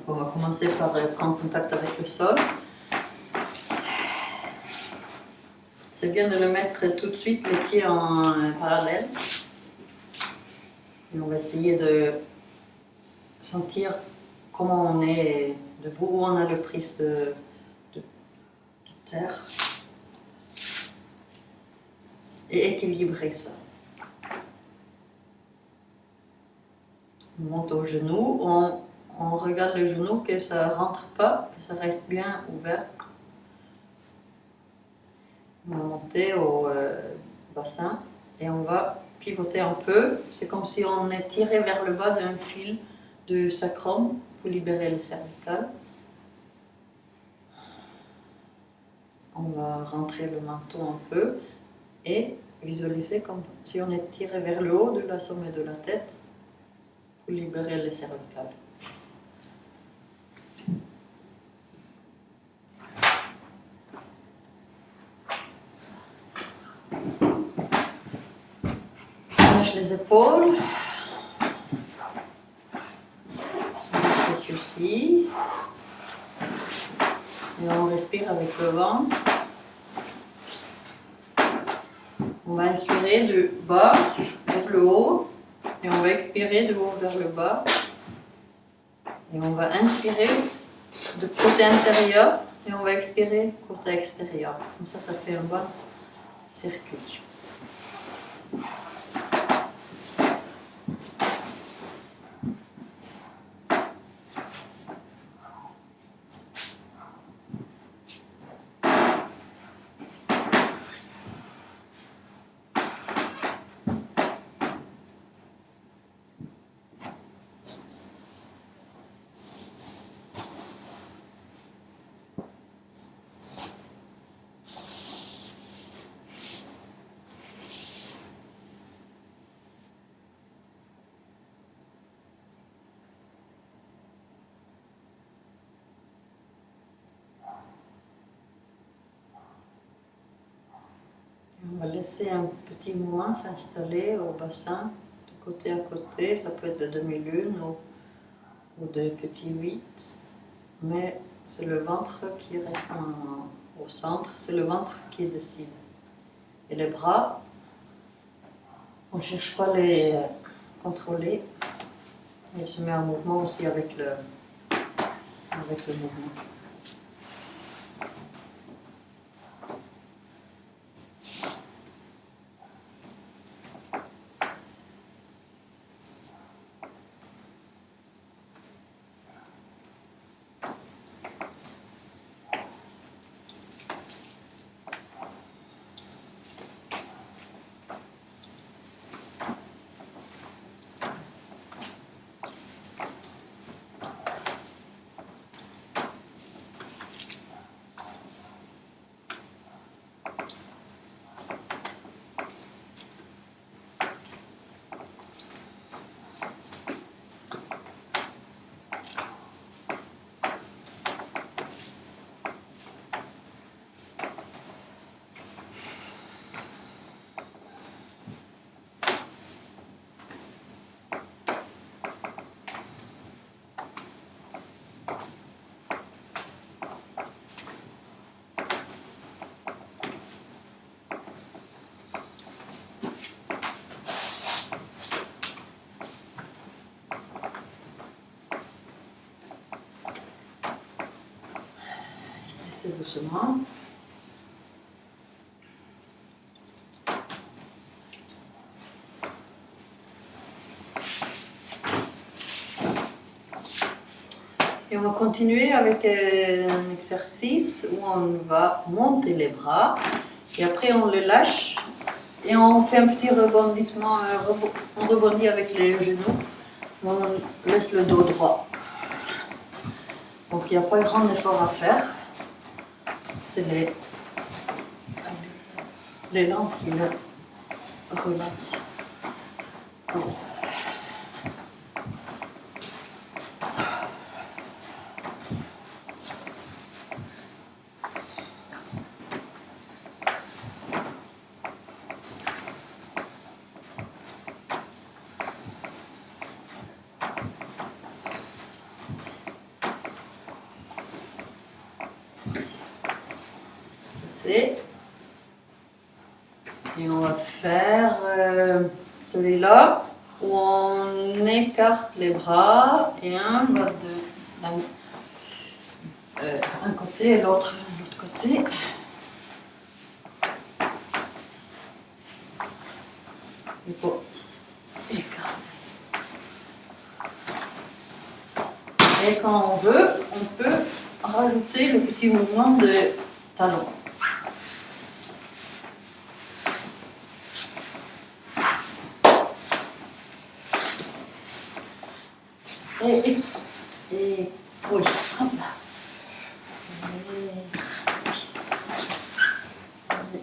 on va commencer par prendre contact avec le sol. C'est bien de le mettre tout de suite les pieds en parallèle. Et on va essayer de sentir comment on est debout, où on a le prise de terre. Et équilibrer ça. On monte au genou, on regarde le genou, que ça ne rentre pas, que ça reste bien ouvert. On va monter au bassin et on va pivoter un peu. C'est comme si on est tiré vers le bas d'un fil de sacrum pour libérer les cervicales. On va rentrer le menton un peu et visualiser comme si on est tiré vers le haut de la sommet de la tête pour libérer les cervicales. On lâche les épaules. On lâche les sourcils. Et on respire avec le ventre. On va inspirer du bas vers le haut et on va expirer du haut vers le bas. Et on va inspirer de côté intérieur et on va expirer côté extérieur. Comme ça fait un bon circuit. On va laisser un petit mouvement s'installer au bassin, de côté à côté. Ça peut être de demi-lune ou de petits 8. Mais c'est le ventre qui reste au centre, c'est le ventre qui décide. Et les bras, on ne cherche pas à les contrôler. Il se met en mouvement aussi avec le mouvement. C'est doucement. Et on va continuer avec un exercice où on va monter les bras et après on le lâche et on fait un petit rebondissement, on rebondit avec les genoux, on laisse le dos droit. Donc il n'y a pas grand effort à faire, c'est l'élan qui le relaxe. côté. Et on va faire celui-là où on écarte les bras et un va d'un un côté et l'autre de l'autre côté. Il faut écarter. Et quand on veut, on peut rajouter le petit mouvement de talon. Et oui, hop là.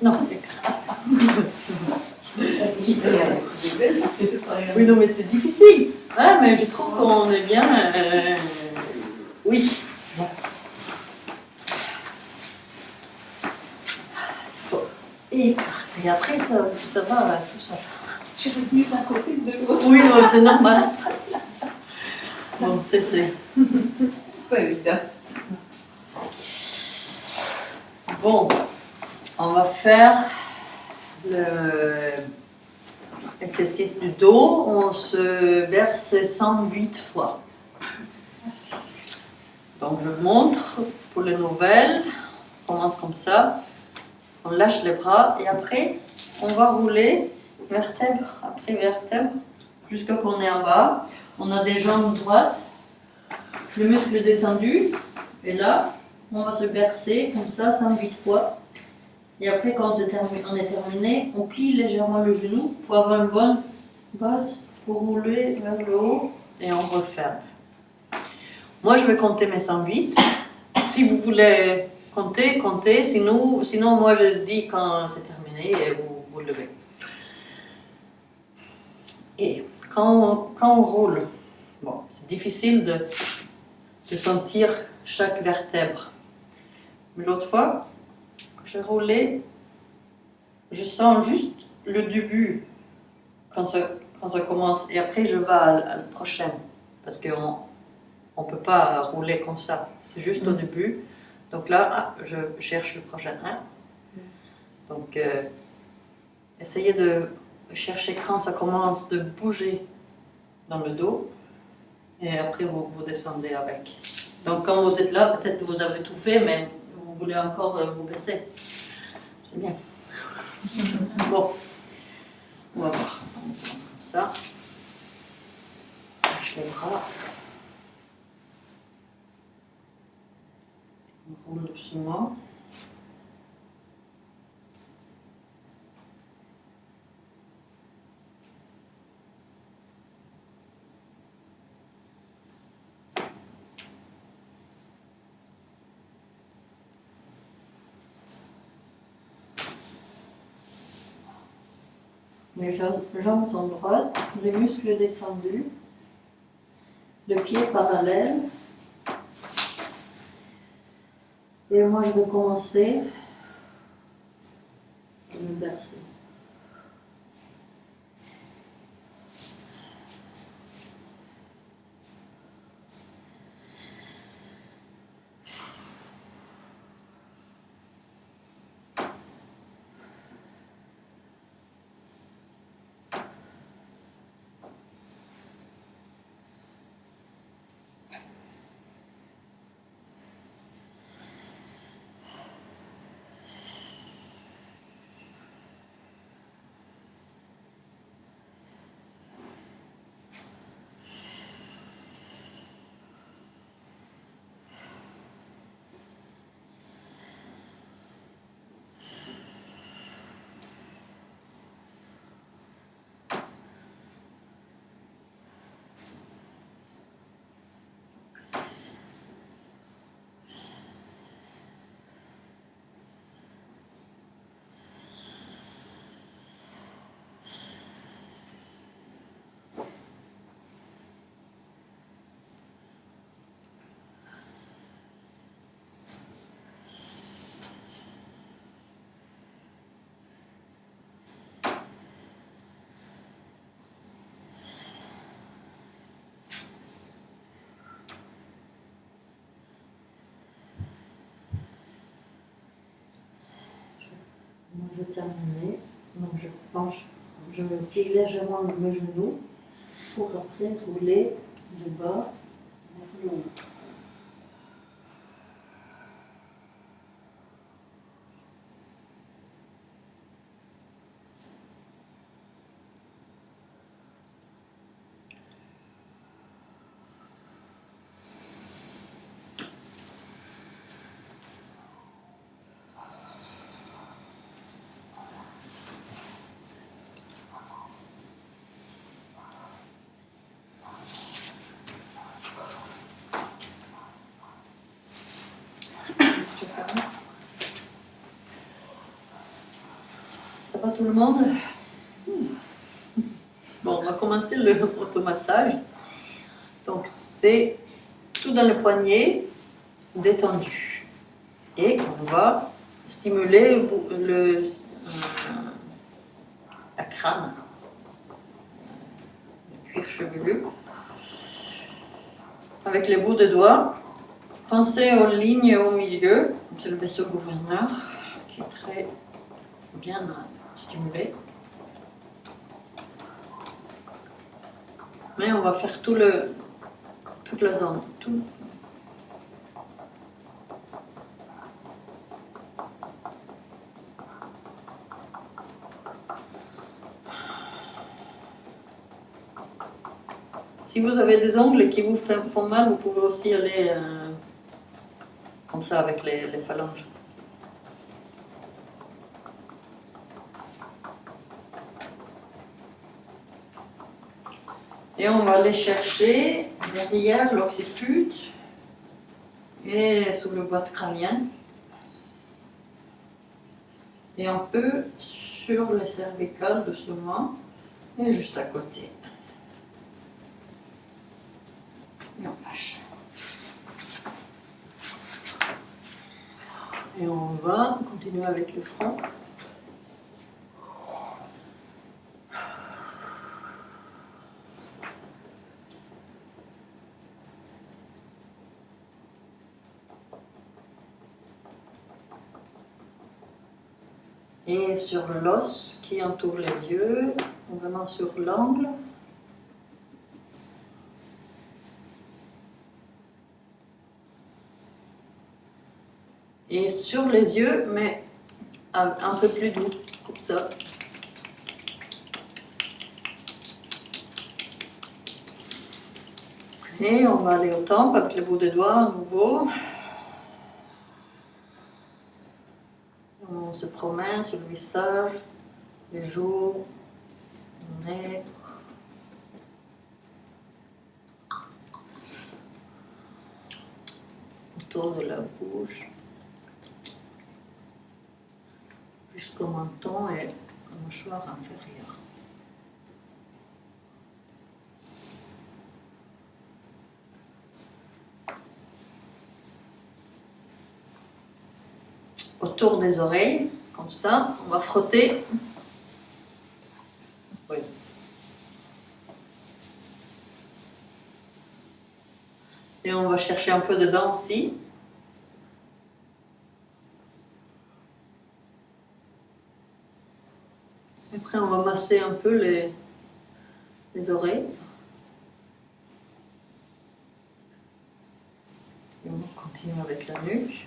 Non, oui, non, mais c'est difficile. Hein, mais je trouve qu'on est bien. Oui. Bon. Faut écarter. Après, ça va tout ça. Je suis revenue d'un côté de l'autre. Oui, non, c'est normal. Bon, c'est. Pas évident. Bon, on va faire l'exercice du dos. On se verse 108 fois. Donc, je montre pour les nouvelles. On commence comme ça. On lâche les bras et après, on va rouler vertèbre après vertèbre jusqu'à qu'on est en bas. On a des jambes droites, le muscle détendu. Et là, on va se bercer comme ça 108 fois. Et après, quand on est terminé, on plie légèrement le genou pour avoir une bonne base pour rouler vers le haut et on referme. Moi, je vais compter mes 108. Si vous voulez compter, comptez. Sinon moi, je dis quand c'est terminé et vous levez. Et quand on roule, bon, c'est difficile de sentir chaque vertèbre. Mais l'autre fois, quand je roulais, je sens juste le début quand ça commence. Et après, je vais à la prochaine. Parce qu'on ne peut pas rouler comme ça. C'est juste au début. Donc là, je cherche le prochain 1. Donc, essayez de chercher quand ça commence de bouger dans le dos. Et après, vous descendez avec. Donc, quand vous êtes là, peut-être que vous avez tout fait, mais vous voulez encore vous baisser. C'est bien. Bon, on va voir. On commence comme ça. Lâche les bras. On roule doucement. Les jambes sont droites, les muscles détendus, le pied parallèle. Et moi, je vais commencer à me bercer. je plie légèrement mes genoux pour après rouler du bas vers le haut. Ça va tout le monde? Bon, on va commencer le automassage. Donc c'est tout dans le poignet, détendu. Et on va stimuler la crâne, le cuir chevelu. Avec les bouts de doigts, pensez aux lignes au milieu. C'est le vaisseau gouverneur qui est très bien stimulé. Mais on va faire toute la zone. Si vous avez des ongles qui vous font mal, vous pouvez aussi aller comme ça avec les phalanges. Et on va aller chercher derrière l'occiput et sous le boîte crânienne. Et un peu sur les cervicales doucement et juste à côté. Et on lâche. Et on va continuer avec le front. Et sur l'os qui entoure les yeux, vraiment sur l'angle. Et sur les yeux, mais un peu plus doux, comme ça. Et on va aller aux tempes avec le bout des doigts à nouveau. On se promène sur le visage, les joues, le nez. Autour de la bouche. Jusqu'au menton et la mâchoire inférieure. Autour des oreilles, comme ça, on va frotter. Oui. Et on va chercher un peu dedans aussi. Après, on va masser un peu les oreilles. Et on va continuer avec la nuque.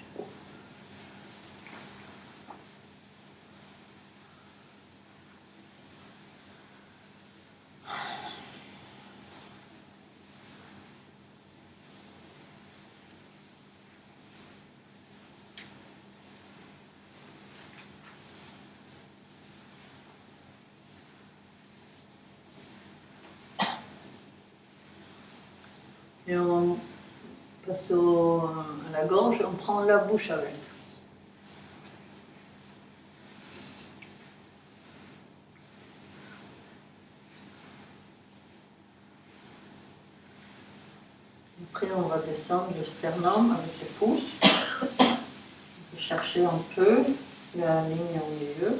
Et on passe à la gorge et on prend la bouche avec. Après, on va descendre le sternum avec les pouces. On peut chercher un peu la ligne au milieu.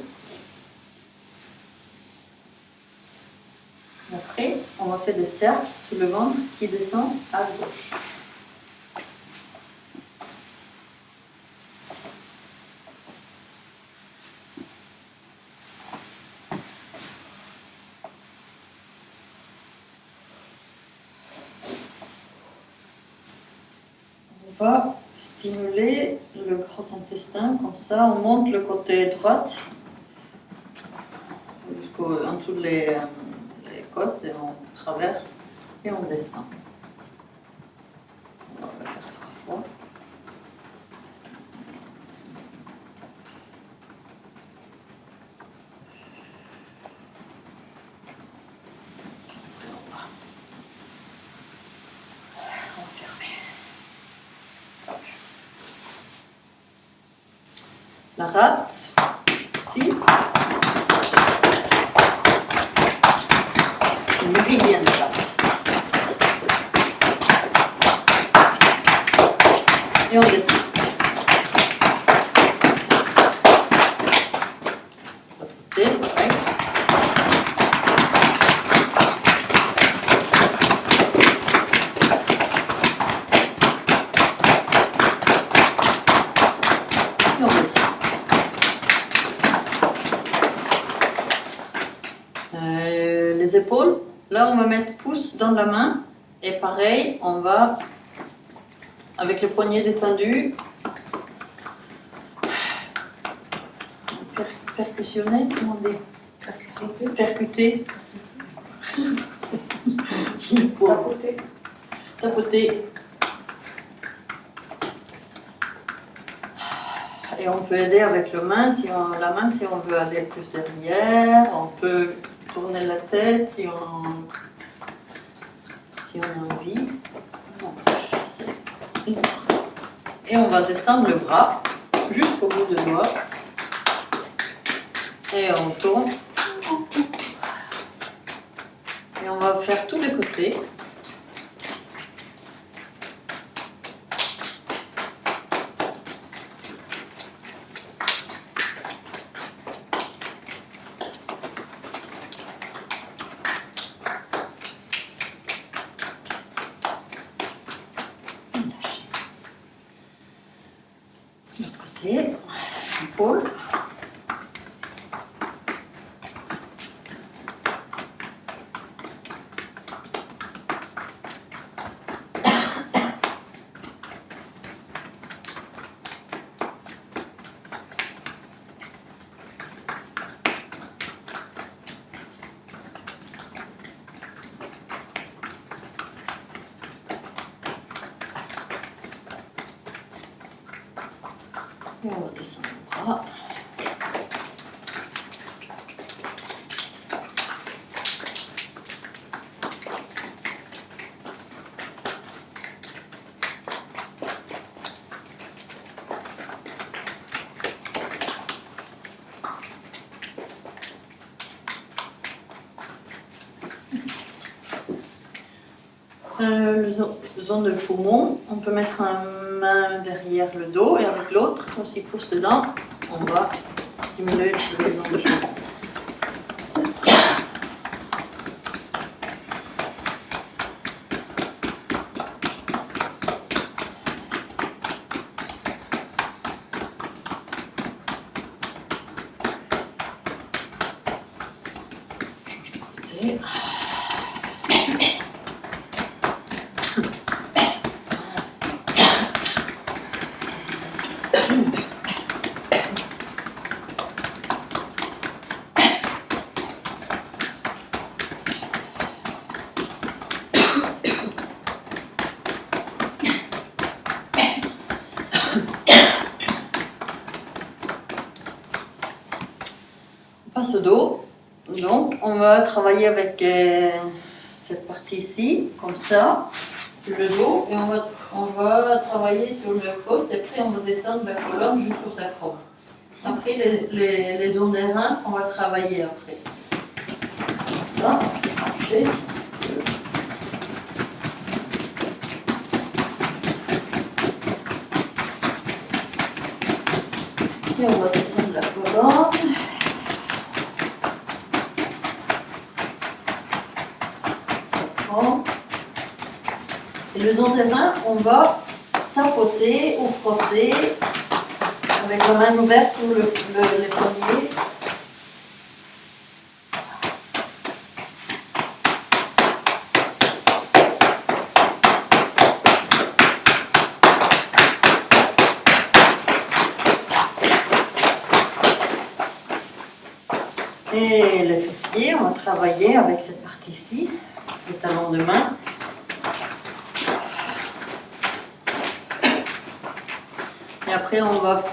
Après, on va faire des cercles sur le ventre qui descendent à gauche. On va stimuler le gros intestin, comme ça on monte le côté droit jusqu'en dessous les côtes et on traverse et on descend. On va le faire 3 fois. La rate, ici, une méridienne de rate. Et on descend. De l'autre côté, pareil. Et on descend. Les épaules, là on va mettre pouce dans la main et pareil on va avec les poignets détendus percussionner, comment on dit, percuter, tapoter. Et on peut aider avec la main si on veut aller plus derrière, on peut tourner la tête si on a envie. Et on va descendre le bras jusqu'au bout du doigt. Et on tourne. Et on va faire tous les côtés. Épaule. Et on va descendre le bras. Le zone de poumon, on peut mettre une main derrière le dos et avec l'autre, on s'y pousse dedans, on va stimuler le zone de poumon. Passe au dos, donc on va travailler avec cette partie ici, comme ça, le dos, et on va travailler sur le côte, et puis on va descendre la colonne jusqu'au sacrum. Après les zones des reins, on va travailler après. Comme ça, c'est parfait. Et on va descendre la colonne. Et le zone des reins, on va tapoter ou frotter avec la main ouverte ou les poignets. Et le fessier, on va travailler avec cette partie-ci, le talon de main. Et après, on va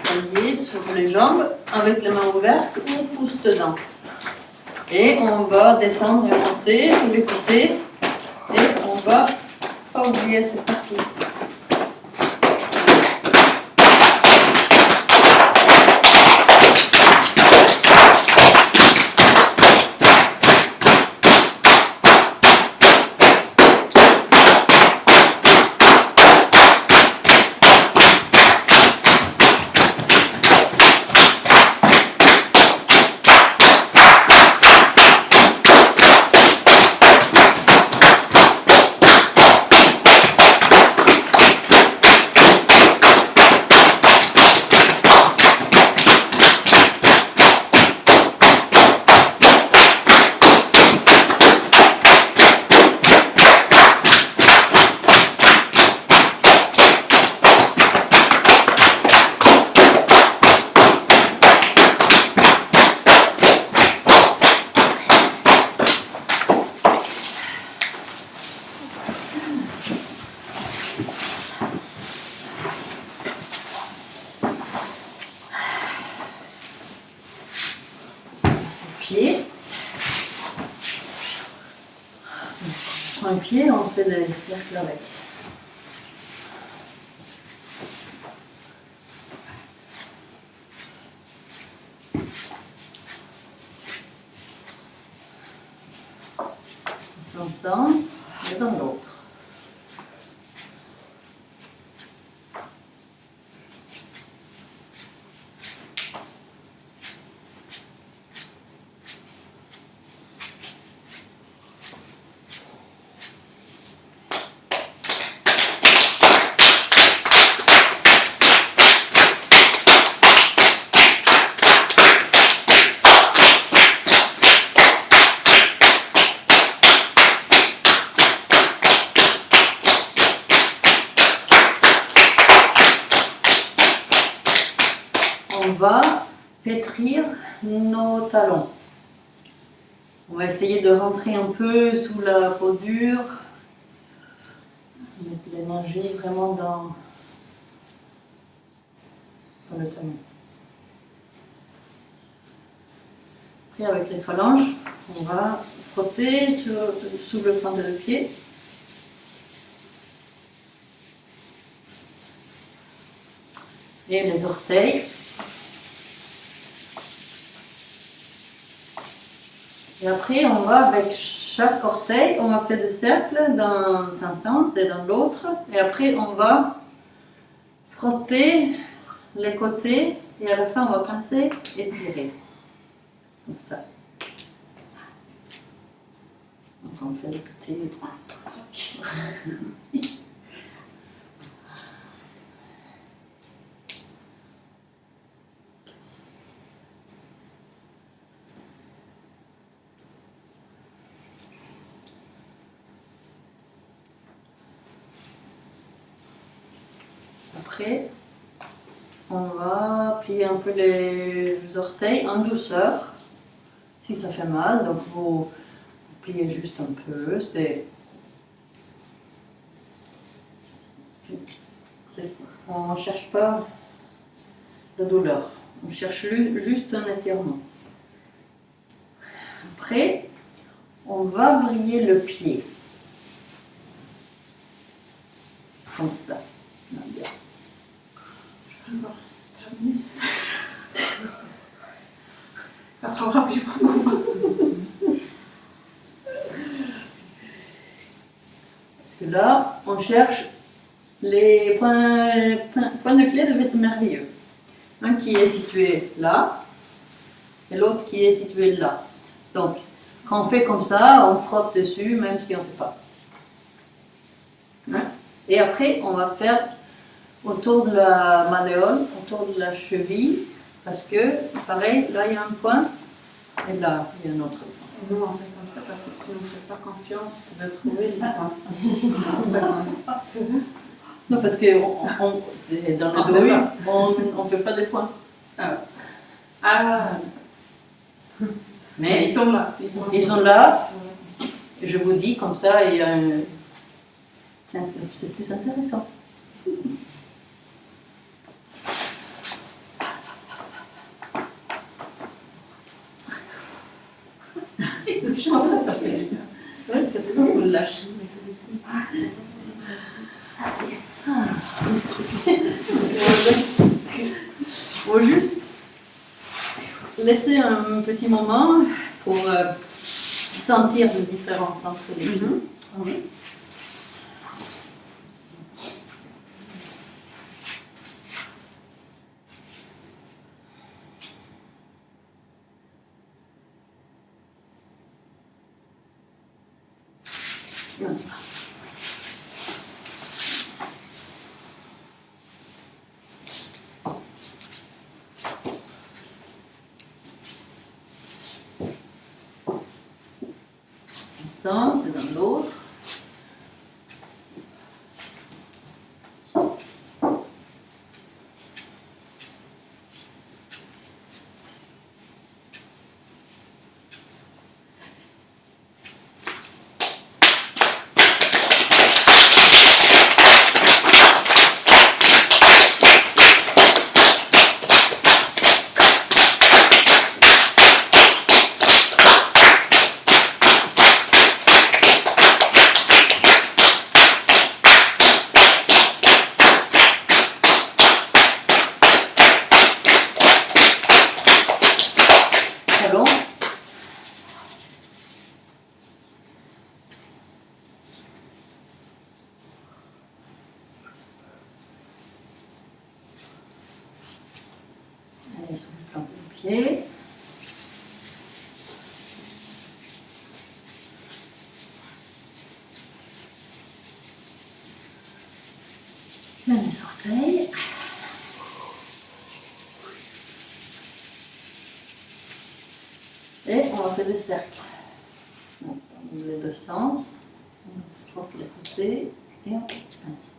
travailler sur les jambes avec les mains ouvertes ou pouce dedans. Et on va descendre et monter tous les côtés. Et on va pas oublier cette partie-ci. Un pied, on fait des cercles avec. Dans un sens et dans l'autre. On va pétrir nos talons. On va essayer de rentrer un peu sous la peau dure. Mettre les manger vraiment dans le talon. Après, avec les phalanges, on va frotter sous le plan de pied. Et les orteils. Et après, on va avec chaque orteil, on va faire des cercles dans un sens et dans l'autre. Et après, on va frotter les côtés et à la fin, on va pincer et tirer. Comme ça. Donc, on fait le petit... Après, on va plier un peu les orteils en douceur, si ça fait mal. Donc vous pliez juste un peu. On ne cherche pas la douleur, on cherche juste un étirement. Après, on va vriller le pied, comme ça. Bien. Pas trop rapidement. Parce que là, on cherche les points de clé de vaisseau merveilleux. Un qui est situé là, et l'autre qui est situé là. Donc, quand on fait comme ça, on frotte dessus, même si on ne sait pas. Hein? Et après, on va faire autour de la malléole, autour de la cheville, parce que, pareil, là il y a un point, et là il y a un autre point. Et nous, on fait comme ça parce que tu ne nous fais pas confiance de trouver les points. C'est pour ça qu'on... C'est ça? Non, parce que dans le dos, on ne fait pas des points. Ah. Mais ils sont là. Ils sont là. Et je vous dis comme ça, c'est plus intéressant. Je pense que ça fait du bien. Ouais, ça fait pas pour le lâcher, mais c'est aussi. Faut juste laisser un petit moment pour sentir la différence entre les deux. Oui. C'est un sens, c'est dans l'autre. Allons. Allez, sur le flanc des pieds. Bien les orteils. Et on va faire des cercles. Donc, dans les deux sens. On frotte les côtés et on pince.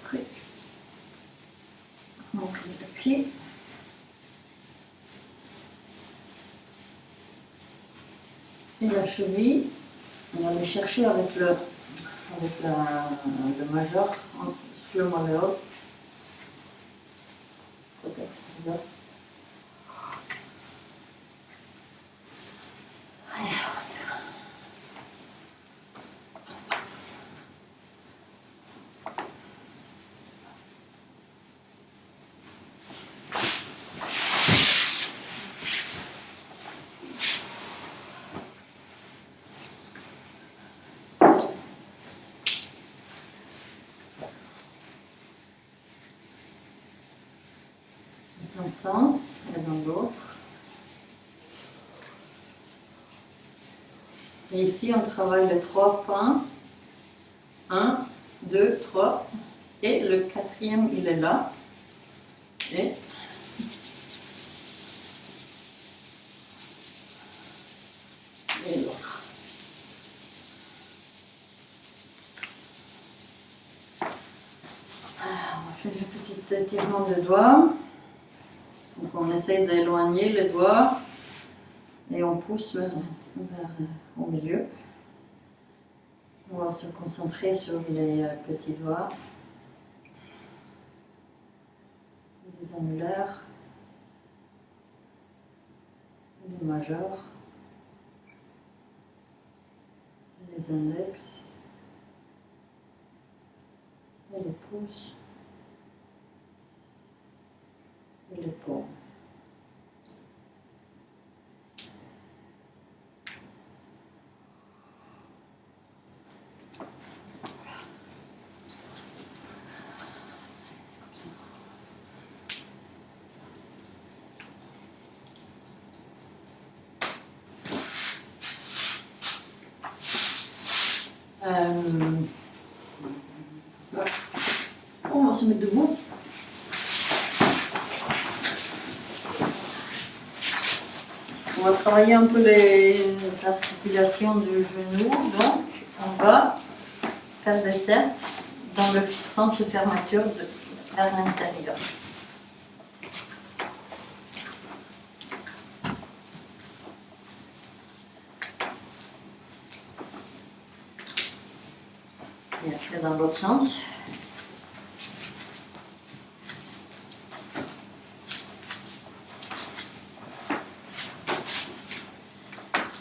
Après, on plie le pied. Et la cheville, on va aller chercher avec le majeur, sur le malléole. Côté extérieur. Dans un sens et dans l'autre. Et ici, on travaille les 3 points. 1, 2, 3. Et le 4e, il est là. Et l'autre. On va faire un petit étirement de doigts. Donc on essaie d'éloigner les doigts et on pousse au milieu. On va se concentrer sur les petits doigts, les annulaires, les majeurs, les index et les pouces et les paumes. se met debout. On va travailler un peu les articulations du genou, donc on va faire des cercles dans le sens de fermeture vers l'intérieur. Et après dans l'autre sens.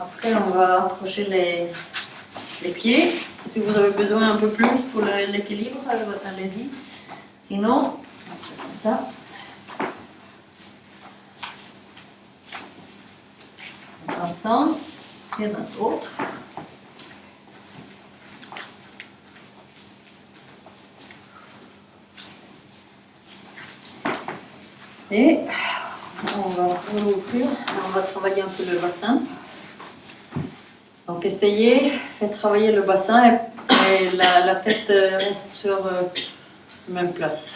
Après, on va accrocher les pieds. Si vous avez besoin un peu plus pour l'équilibre, allez-y. Sinon, on fait comme ça. Dans un sens et dans l'autre. Et on va ouvrir, on va travailler un peu le bassin. Donc essayez, faites travailler le bassin et la tête reste sur la même place.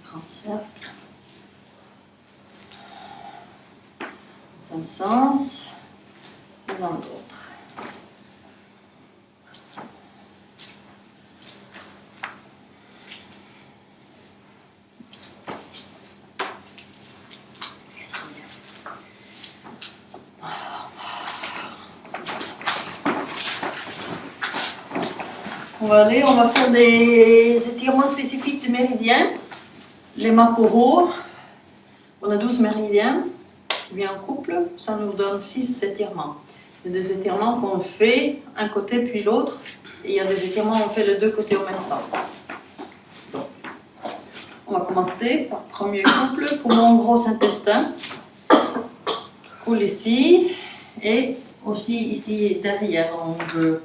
Grand cercle. Dans un sens et dans l'autre. On va faire des étirements spécifiques du méridien. Les Makoro, on a 12 méridiens, bien en couple, ça nous donne 6 étirements. Il y a des étirements qu'on fait un côté puis l'autre, et il y a des étirements où on fait les deux côtés en même temps. Donc, on va commencer par premier couple pour mon gros intestin. Coule ici, et aussi ici derrière, on veut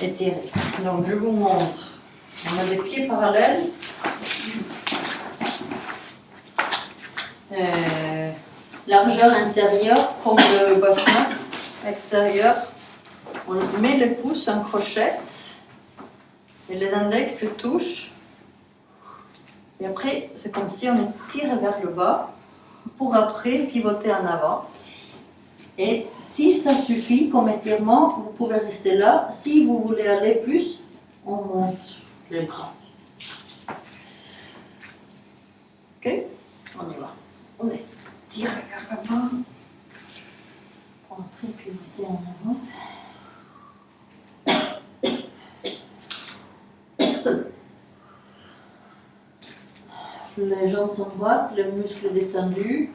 étirer. Donc je vous montre. On a des pieds parallèles. Largeur intérieure comme le bassin extérieur. On met les pouces en crochette et les index se touchent. Et après, c'est comme si on tire vers le bas pour après pivoter en avant. Et si ça suffit comme étirement, vous pouvez rester là. Si vous voulez aller plus, on monte les bras. Ok? On y va. On étire vers le bas. Pour après pivoter en avant. Les jambes sont droites, les muscles détendus.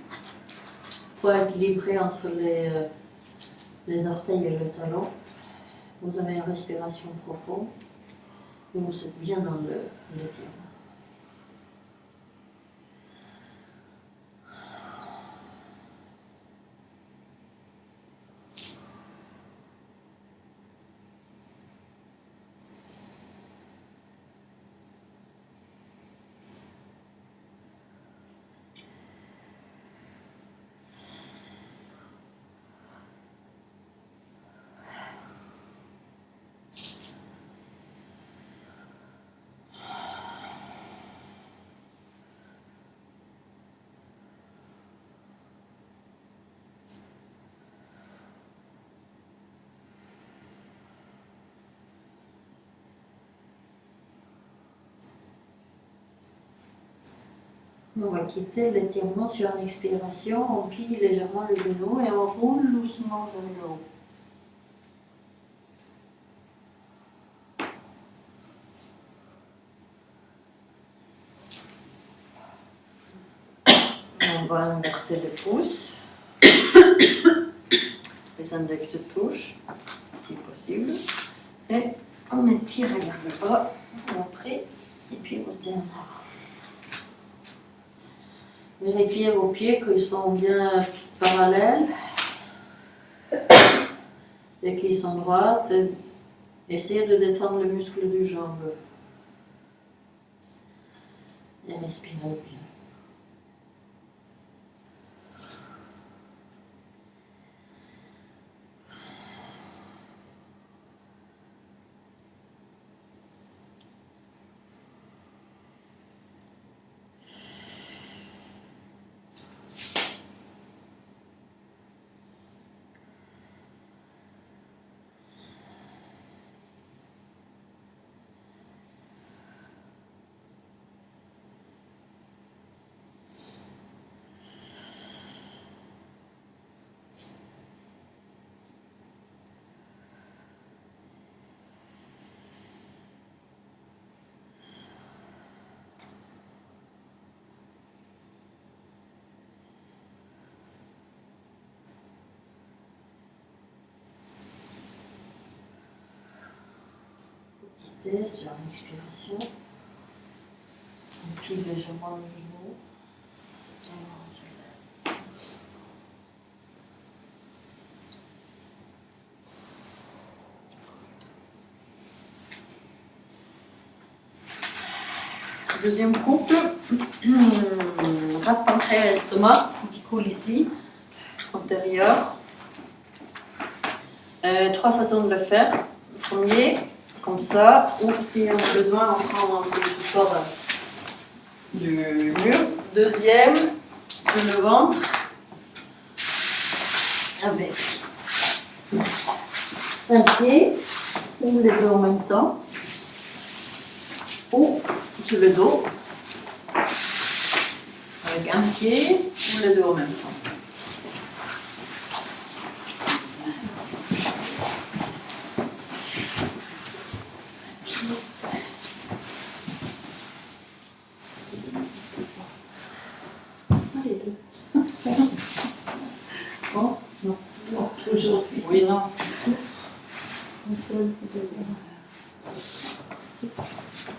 Pour équilibrer entre les orteils et le talon. Vous avez une respiration profonde et vous êtes bien dans l'étirement. On va quitter l'étirement sur une expiration, on plie légèrement le genou et on roule doucement vers le haut. On va inverser les pouces. Les index se touchent, si possible. Et on étire vers le bas, après, et puis on tient en avant. Vérifiez vos pieds qu'ils sont bien parallèles et qu'ils sont droits. Essayez de détendre le muscle du jambe. Et respirez bien. s'arrêter sur l'expiration. On plie légèrement le genou. Alors, je lève. Deuxième couple, ras de pancréas estomac qui coule ici, antérieur. 3 façons de le faire. Le premier, comme ça, ou si on a besoin, on prend un peu de support du mur. Deuxième, sur le ventre, avec un pied ou les deux en même temps, ou sur le dos, avec un pied ou les deux en même temps. Bon, non. Aujourd'hui. Oui, non.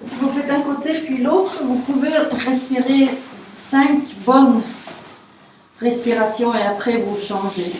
Si vous faites un côté puis l'autre, vous pouvez respirer 5 bonnes respirations et après vous changez.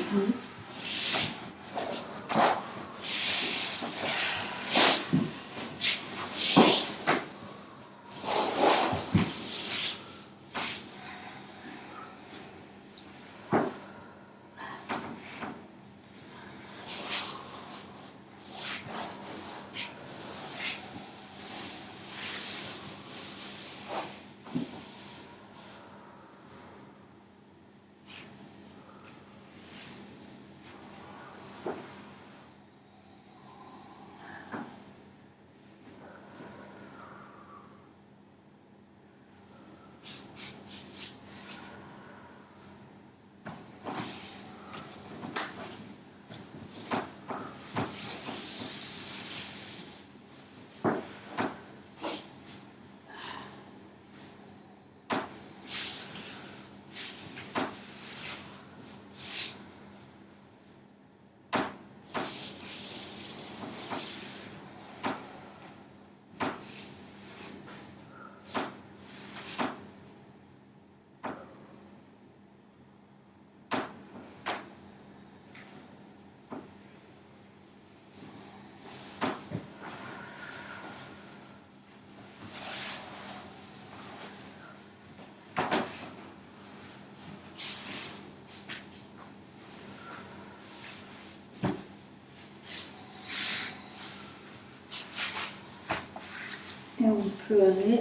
Et on peut aller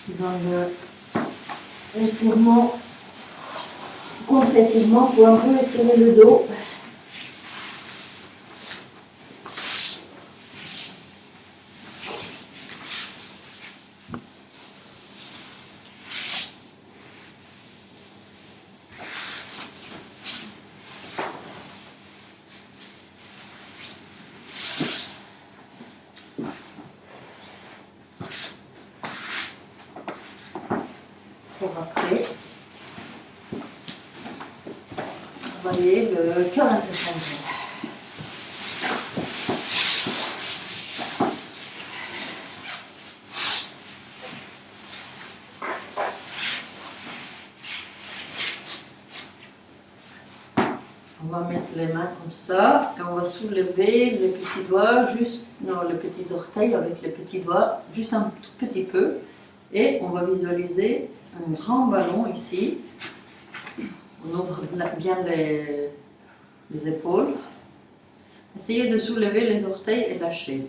dans l'étirement, contre-étirement pour un peu étirer le dos. Pour après travailler le cœur interstitiel. On va mettre les mains comme ça et on va soulever les petits doigts, les petits orteils avec les petits doigts, juste un tout petit peu. Et on va visualiser un grand ballon ici. On ouvre bien les épaules. Essayez de soulever les orteils et lâcher.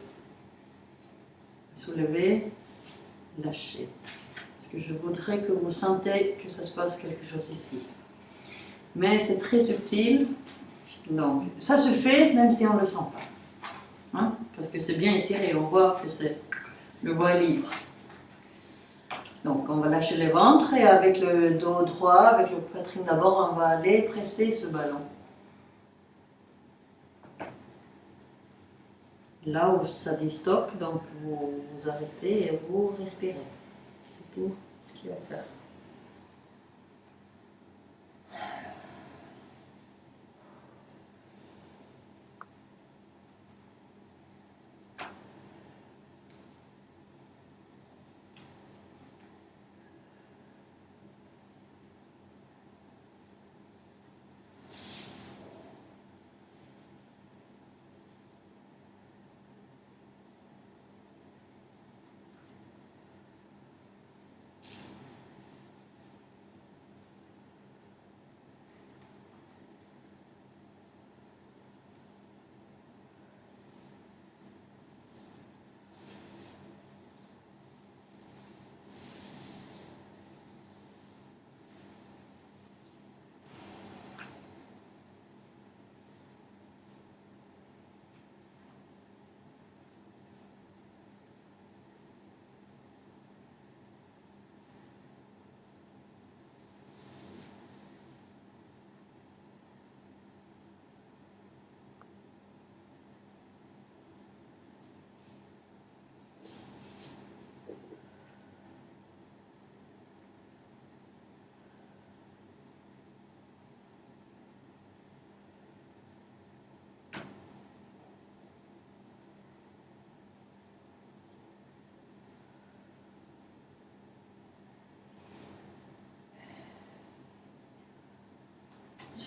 Soulever, lâcher. Parce que je voudrais que vous sentez que ça se passe quelque chose ici. Mais c'est très subtil. Donc, ça se fait même si on ne le sent pas. Hein? Parce que c'est bien étiré. On voit que le voie est libre. Donc, on va lâcher le ventre et avec le dos droit, avec le poitrine d'abord, on va aller presser ce ballon. Là où ça dit stop, donc vous arrêtez et vous respirez. C'est tout ce qu'il y a à faire.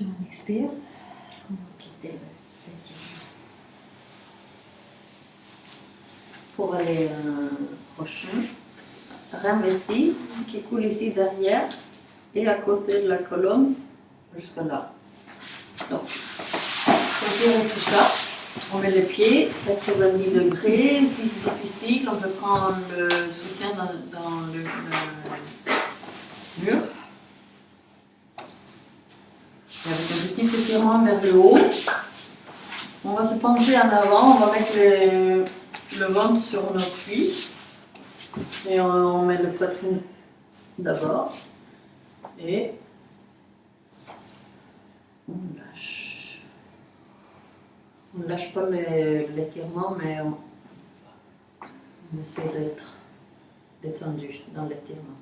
Sur un expire, on va quitter l'étirement. Pour aller prochain, rame ici, qui coule ici derrière et à côté de la colonne, jusqu'à là. Donc, on tire tout ça, on met les pieds, 90 degrés, si c'est difficile, on peut prendre le soutien dans le mur. Et avec un petit étirement vers le haut, on va se pencher en avant, on va mettre le ventre sur nos cuisses et on met le poitrine d'abord et on lâche. On ne lâche pas l'étirement, mais on essaie d'être détendu dans l'étirement.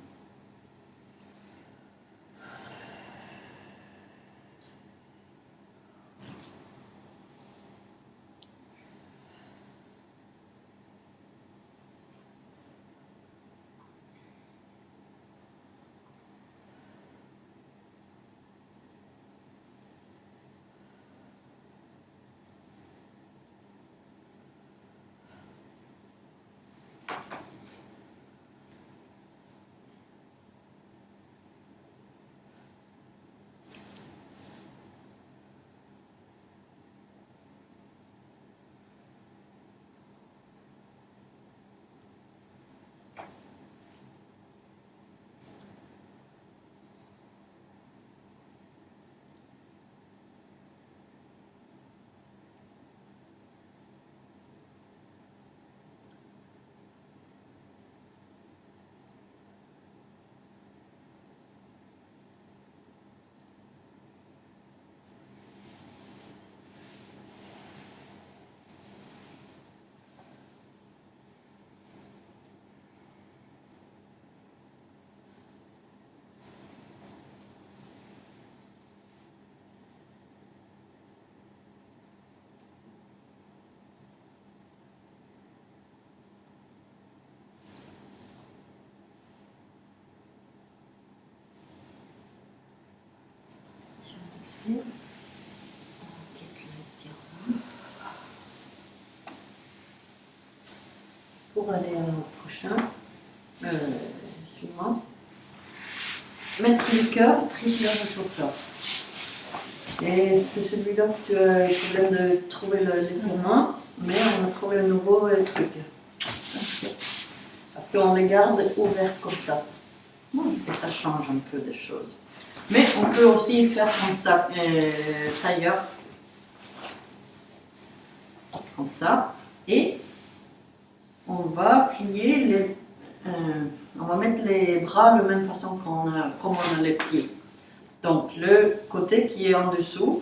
On quitte l'étirement. Pour aller au prochain, suivant, mettre le cœur, triple réchauffeur. Et c'est celui-là que tu viens de trouver l'étirement, mais on a trouvé un nouveau truc. Parce qu'on les garde ouverts comme ça. Et ça change un peu des choses. Mais on peut aussi faire comme ça, tailleur, comme ça, et on va plier on va mettre les bras de la même façon comme on a les pieds. Donc le côté qui est en dessous,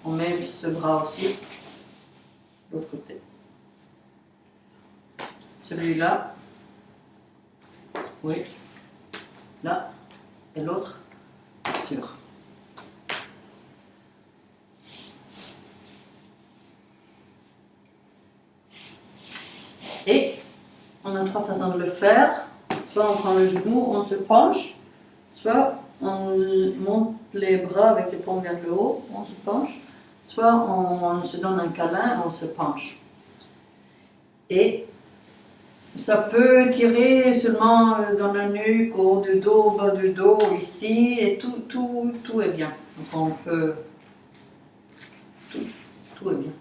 on met ce bras aussi, de l'autre côté. Celui-là, oui, là, et l'autre. Sûr. Et on a trois façons de le faire. Soit on prend le genou, on se penche, soit on monte les bras avec les paumes vers le haut, on se penche, soit on se donne un câlin, on se penche. Et ça peut tirer seulement dans la nuque, haut du dos, bas du dos, ici, et tout est bien. Donc on peut... Tout est bien.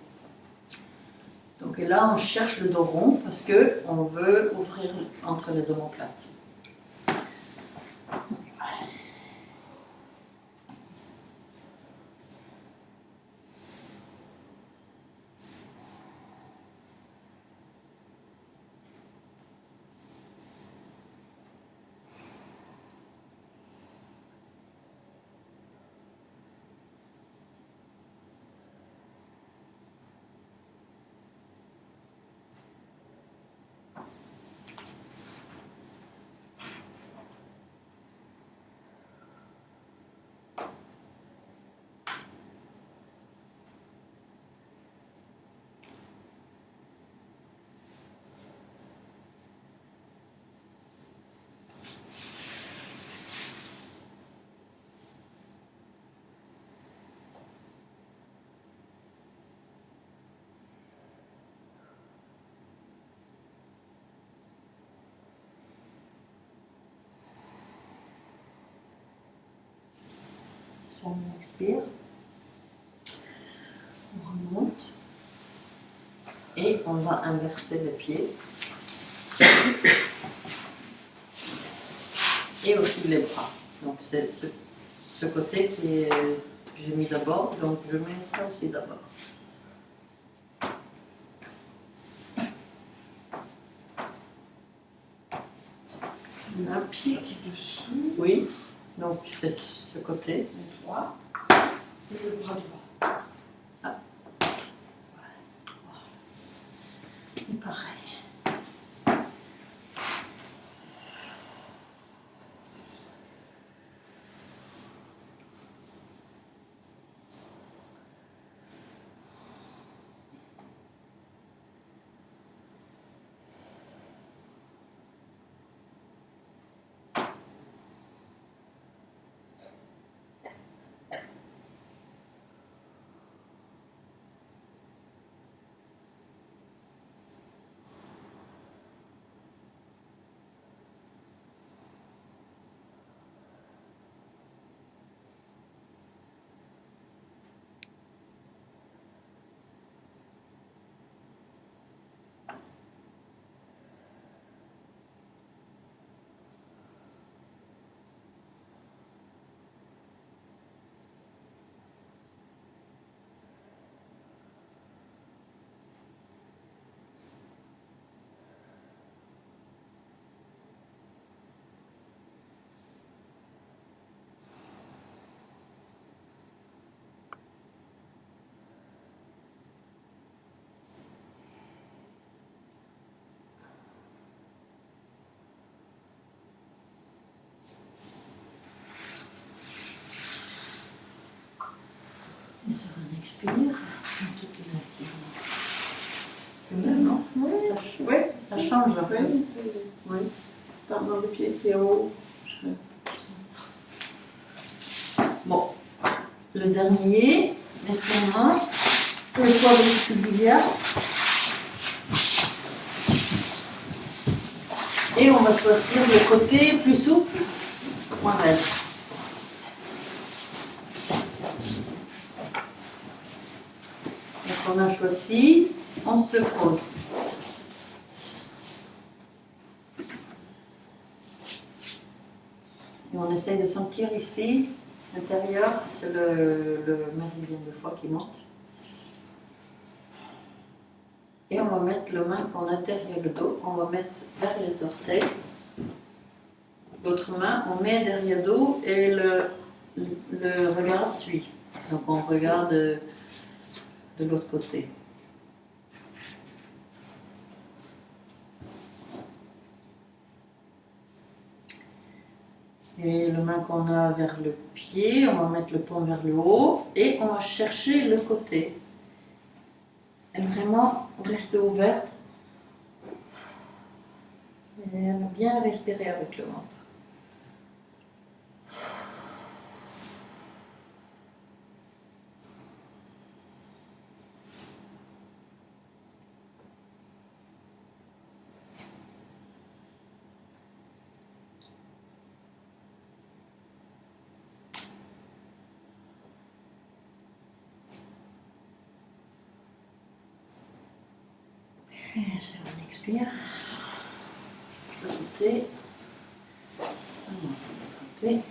Donc et là, on cherche le dos rond parce qu'on veut ouvrir entre les omoplates. On expire. On remonte. Et on va inverser les pieds. Et aussi les bras. Donc c'est ce côté que j'ai mis d'abord, donc je mets ça aussi d'abord. On a un pied qui est dessous. Oui, donc c'est ce côté. Le droit. Et le bras droit. Ah. Et pareil. Et sur un expire, c'est mieux, non? Oui, ça change un peu. Oui, c'est... Oui. Dans le pied qui est haut. Bon, le dernier, maintenant, le poids vestibulier. Et on va choisir le côté plus souple, moins raide. Donc on a choisi, on se pose. Et on essaye de sentir ici, l'intérieur, c'est le méridien de foie qui monte. Et on va mettre le main qu'on a derrière le dos, on va mettre vers les orteils. L'autre main, on met derrière le dos et le regard suit. Donc on regarde de l'autre côté. Et le main qu'on a vers le pied, on va mettre le paume vers le haut et on va chercher le côté. Et vraiment rester ouverte. Et bien respirer avec le ventre. Et c'est on expire. Le côté. Le côté.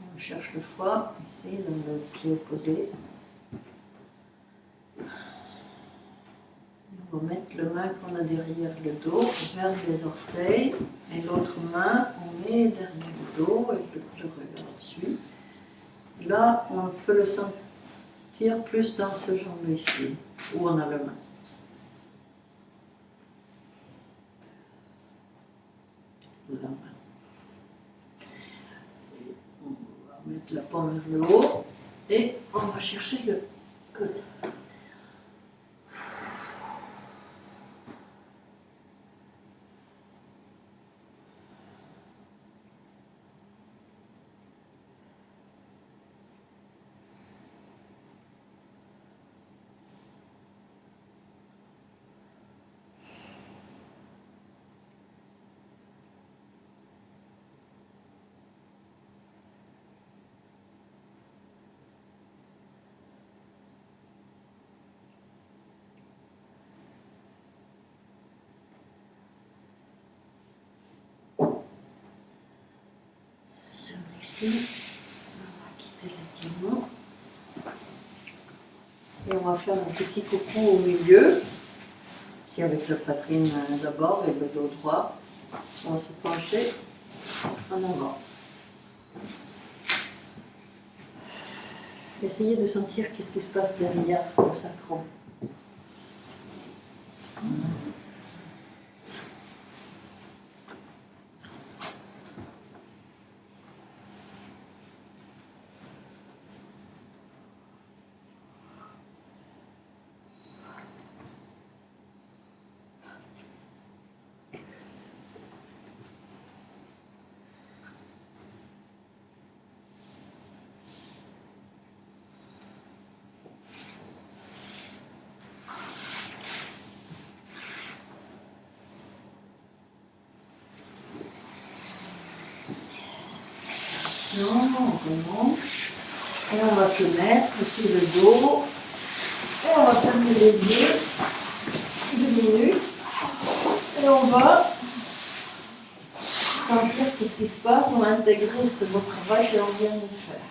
On cherche le foie, ici, dans le pied opposé. On va mettre le main qu'on a derrière le dos vers les orteils et l'autre main on met derrière le dos et le regard suit. Là on peut le sentir plus dans ce jambe ici où on a le main. La main. Et on va mettre la paume vers le haut et on va chercher le côté. On va quitter le diamant. Et on va faire un petit coucou au milieu. Ici avec la poitrine d'abord et le dos droit. On va se pencher en avant. Essayez de sentir qu'est-ce qui se passe derrière le sacrum. On remonte et on va se mettre sur le dos et on va fermer les yeux 2 minutes et on va sentir qu'est-ce qui se passe, on va intégrer ce beau travail que l'on vient de faire.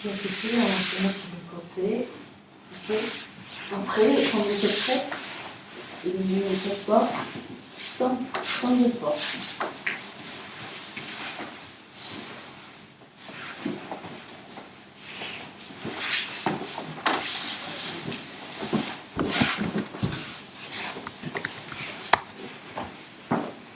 Donc ici, on va se mettre sur le côté. Okay. Après, quand vous êtes prêt, il est mieux de s'asseoir sans effort.